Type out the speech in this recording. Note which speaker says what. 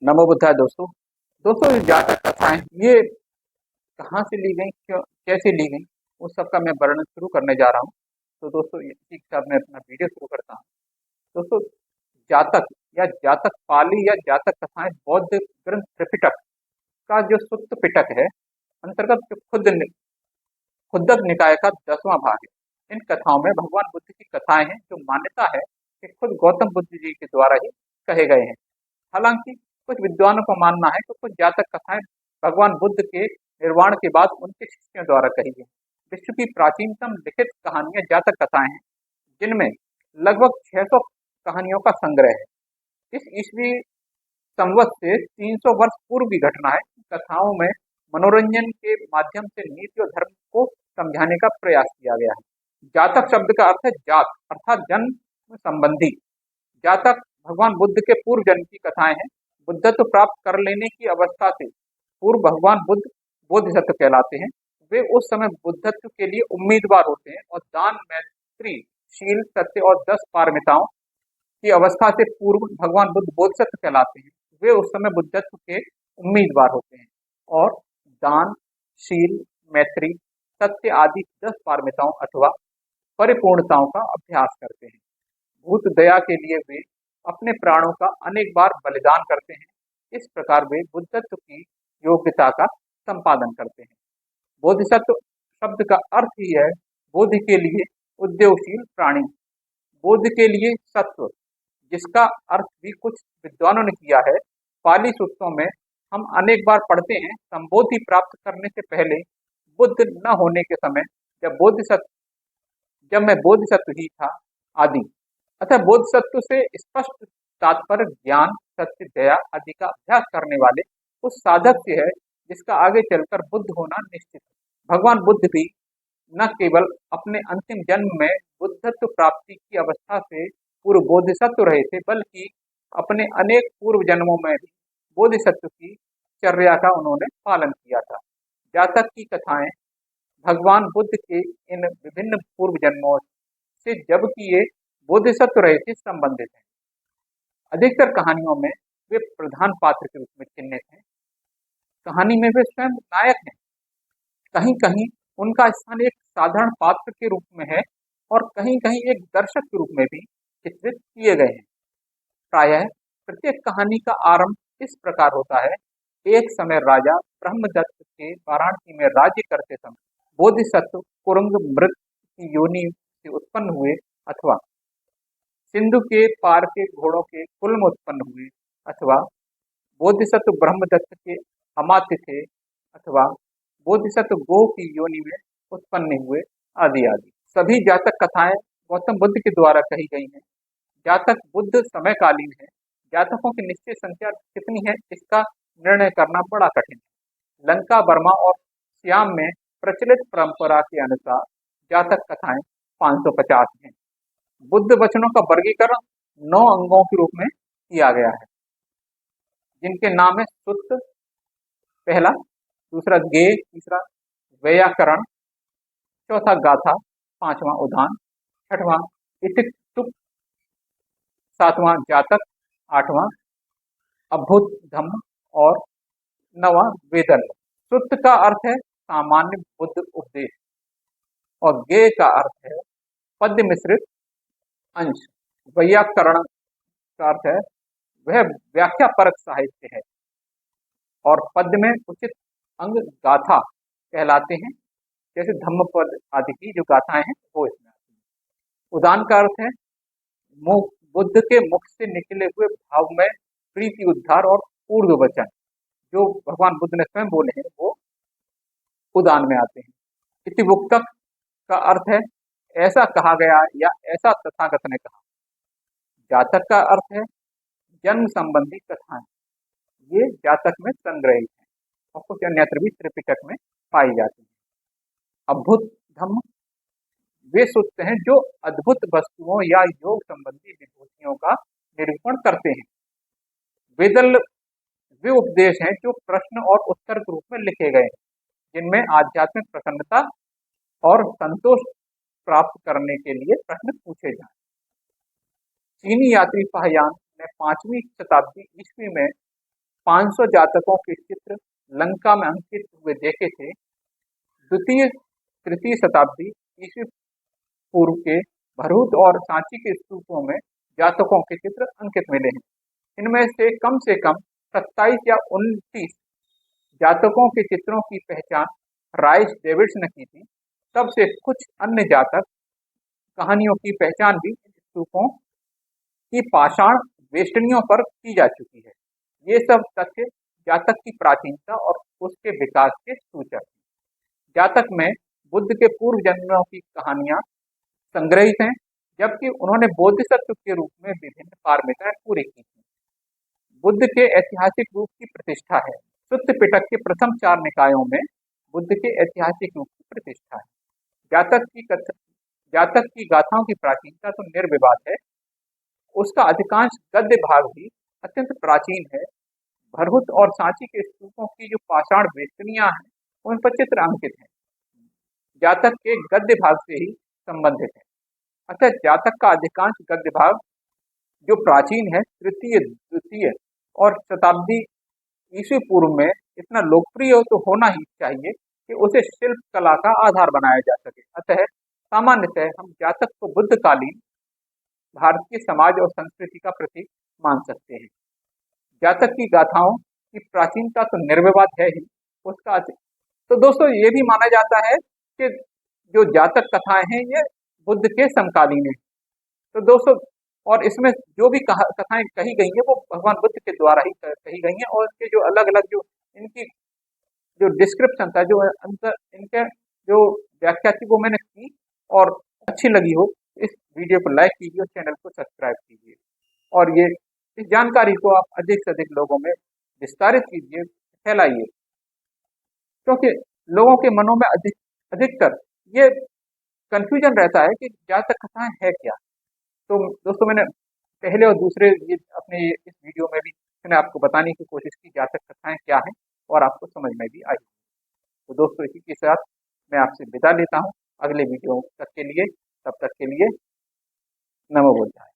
Speaker 1: नमो बुद्धाय दोस्तों। ये जातक कथाएं ये कहाँ से ली गई, क्यों, कैसे ली गई, उस सब का मैं वर्णन शुरू करने जा रहा हूँ। तो दोस्तों इसी के साथ मैं अपना वीडियो शुरू करता हूँ। दोस्तों, जातक या जातक पाली या जातक कथाएं बौद्ध ग्रंथ त्रिपिटक का जो सुत्त पिटक है अंतर्गत जो खुद्दक निकाय का 10वां भाग है। इन कथाओं में भगवान बुद्ध की कथाएं हैं जो मान्यता है कि खुद गौतम बुद्ध जी के द्वारा ही कहे गए हैं। हालांकि कुछ विद्वानों का मानना है कि कुछ जातक कथाएं भगवान बुद्ध के निर्वाण के बाद उनके शिष्यों द्वारा कही गई। विश्व की प्राचीनतम लिखित कहानियां जातक कथाएं हैं, जिनमें लगभग 600 कहानियों का संग्रह है। इस ईस्वी संवत से 300 वर्ष पूर्व की घटना है। कथाओं में मनोरंजन के माध्यम से नीति और धर्म को समझाने का प्रयास किया गया है। जातक शब्द का अर्थ है जात अर्थात जन्म संबंधी। जातक भगवान बुद्ध के पूर्व जन्म की कथाएं हैं। बुद्धत्व प्राप्त कर लेने की अवस्था से पूर्व भगवान बुद्ध बोधिसत्व कहलाते हैं। वे उस समय बुद्धत्व के लिए उम्मीदवार होते हैं और दान, मैत्री, शील, सत्य और 10 पारमिताओं की अवस्था से पूर्व भगवान बुद्ध बोधिसत्व कहलाते हैं। वे उस समय बुद्धत्व के उम्मीदवार होते हैं और दान, शील, मैत्री, सत्य आदि 10 पारमिताओं अथवा परिपूर्णताओं का अभ्यास करते हैं। भूत दया के लिए वे अपने प्राणों का अनेक बार बलिदान करते हैं। इस प्रकार वे बुद्धत्व की योग्यता का संपादन करते हैं। बोधिसत्व शब्द का अर्थ ही है बोधि के लिए उद्योगशील प्राणी, बोध के लिए सत्व, जिसका अर्थ भी कुछ विद्वानों ने किया है। पाली सूत्रों में हम अनेक बार पढ़ते हैं, संबोधि प्राप्त करने से पहले बुद्ध न होने के समय जब मैं बोधिसत्व ही था आदि। अतः बोधिसत्व से स्पष्ट तात्पर्य ज्ञान, सत्य, दया आदि का अभ्यास करने वाले उस साधक से है जिसका आगे चलकर बुद्ध होना निश्चित है। भगवान बुद्ध भी न केवल अपने अंतिम जन्म में बुद्धत्व प्राप्ति की अवस्था से पूर्व बोधिसत्व रहे थे, बल्कि अपने अनेक पूर्व जन्मों में भी बोधिसत्व की चर्या का उन्होंने पालन किया था। जातक की कथाएं भगवान बुद्ध के इन विभिन्न पूर्व जन्मों से जब कि ये बोधिसत्व रहे थे संबंधित हैं। अधिकतर कहानियों में वे प्रधान पात्र के रूप में चिन्हित हैं। कहानी में वे स्वयं नायक हैं। कहीं कहीं उनका स्थान एक साधारण पात्र के रूप में है और कहीं कहीं एक दर्शक के रूप में भी चित्रित किए गए हैं। प्रायः प्रत्येक कहानी का आरंभ इस प्रकार होता है। एक समय राजा ब्रह्मदत्त के वाराणसी में राज्य करते समय बोधिसत्व कुरंग मृग की योनि से उत्पन्न हुए, अथवा सिंधु के पार के घोड़ों के कुल में उत्पन्न हुए, अथवा बोधिसत्व ब्रह्मदत्त के अमात्य थे, अथवा बोधिसत्व गोह की योनि में उत्पन्न हुए, आदि आदि। सभी जातक कथाएं गौतम बुद्ध के द्वारा कही गई हैं। जातक बुद्ध समयकालीन है। जातकों की निश्चित संख्या कितनी है इसका निर्णय करना बड़ा कठिन है। लंका, बर्मा और सियाम में प्रचलित परंपरा के अनुसार जातक कथाएं 550 हैं। बुद्ध वचनों का वर्गीकरण 9 अंगों के रूप में किया गया है, जिनके नाम है सुत्त पहला, दूसरा गेय, तीसरा व्याकरण, चौथा गाथा, पांचवां उदान, छठवां इतिकतुक, सातवां जातक, आठवां अभ्युत धम्म और नवा वेदल। सुत्त का अर्थ है सामान्य बुद्ध उपदेश और गेय का अर्थ है पद्य मिश्रित अंश। व्याकरण का अर्थ है वह व्याख्या परक साहित्य है और पद्य में उचित अंग गाथा कहलाते हैं, जैसे धम्मपद आदि की जो गाथाएं हैं वो इसमें आती हैं। उदान का अर्थ है मुख, बुद्ध के मुख से निकले हुए भाव में प्रीति, उद्धार और ऊर्ध्व वचन जो भगवान बुद्ध ने स्वयं बोले हैं वो उदान में आते हैं। इतिवुक्तक का अर्थ है ऐसा कहा गया या ऐसा तथागत ने कहा। जातक का अर्थ है जन्म संबंधी कथाएं। ये जातक में संग्रहित है और कुछ अन्यत्र भी त्रिपिटक में पाई जाती है। अद्भुत धम्म वे सूत्र हैं जो अद्भुत वस्तुओं या योग संबंधी विभूतियों का निरूपण करते हैं। वेदल वे उपदेश हैं जो प्रश्न और उत्तर के रूप में लिखे गए हैं, जिनमें आध्यात्मिक प्रसन्नता और संतोष प्राप्त करने के लिए प्रश्न पूछे जाएं। चीनी यात्री फाहियान ने 5वीं शताब्दी ईस्वी में 500 जातकों के चित्र लंका में अंकित हुए देखे थे। द्वितीय तृतीय शताब्दी ईस्वी पूर्व के भरूच और सांची के स्तूपों में जातकों के चित्र अंकित मिले हैं। इनमें से कम 27 या 29 जातकों के चित्रों की पहचान राइस डेविड्स ने की थी। तब से कुछ अन्य जातक कहानियों की पहचान भी इन स्तूपों की पाषाण वेष्टनियों पर की जा चुकी है। ये सब तथ्य जातक की प्राचीनता और उसके विकास के सूचक हैं। जातक में बुद्ध के पूर्व जन्मों की कहानियां संग्रहित हैं, जबकि उन्होंने बोधिसत्व के रूप में विभिन्न पारमिताएं पूरी की थी। बुद्ध के ऐतिहासिक रूप की प्रतिष्ठा है। सुत्त पिटक के प्रथम 4 निकायों में बुद्ध के ऐतिहासिक रूप की प्रतिष्ठा है। जातक की गाथाओं की प्राचीनता तो निर्विवाद है। उसका अधिकांश गद्य भाग भी अत्यंत प्राचीन है। भरहुत और सांची के स्तूपों की जो पाषाण वेष्टनियां हैं, उन पर चित्र अंकित हैं, जातक के गद्य भाग से ही संबंधित है। अतः जातक का अधिकांश गद्य भाग जो प्राचीन है, तृतीय द्वितीय और शताब्दी ईस्वी पूर्व में इतना लोकप्रिय तो होना ही चाहिए कि उसे शिल्प कला का आधार बनाया जा सके। अतः सामान्यतः हम जातक को बुद्धकालीन भारतीय समाज और संस्कृति का प्रतीक मान सकते हैं। जातक की गाथाओं की प्राचीनता तो निर्विवाद है ही। उसका तो दोस्तों ये भी माना जाता है कि जो जातक कथाएं हैं ये बुद्ध के समकालीन है। तो दोस्तों और इसमें जो भी कथाएं कही गई हैं वो भगवान बुद्ध के द्वारा ही कही गई हैं, और इसके जो अलग अलग जो इनकी जो डिस्क्रिप्शन था, जो अंतर इनके जो व्याख्या थी वो मैंने की, और अच्छी लगी हो इस वीडियो को लाइक कीजिए और चैनल को सब्सक्राइब कीजिए, और ये इस जानकारी को आप अधिक से अधिक लोगों में विस्तारित कीजिए, फैलाइए, क्योंकि लोगों के मनों में अधिकतर ये कंफ्यूजन रहता है कि जातक कथाएं है क्या। तो दोस्तों मैंने पहले और दूसरे ये अपने इस वीडियो में भी मैंने आपको बताने की कोशिश की जातक कथाएं क्या हैं, और आपको समझ में भी आई। तो दोस्तों इसी के साथ मैं आपसे विदा लेता हूं अगले वीडियो तक के लिए। तब तक के लिए नमो बुद्धाय।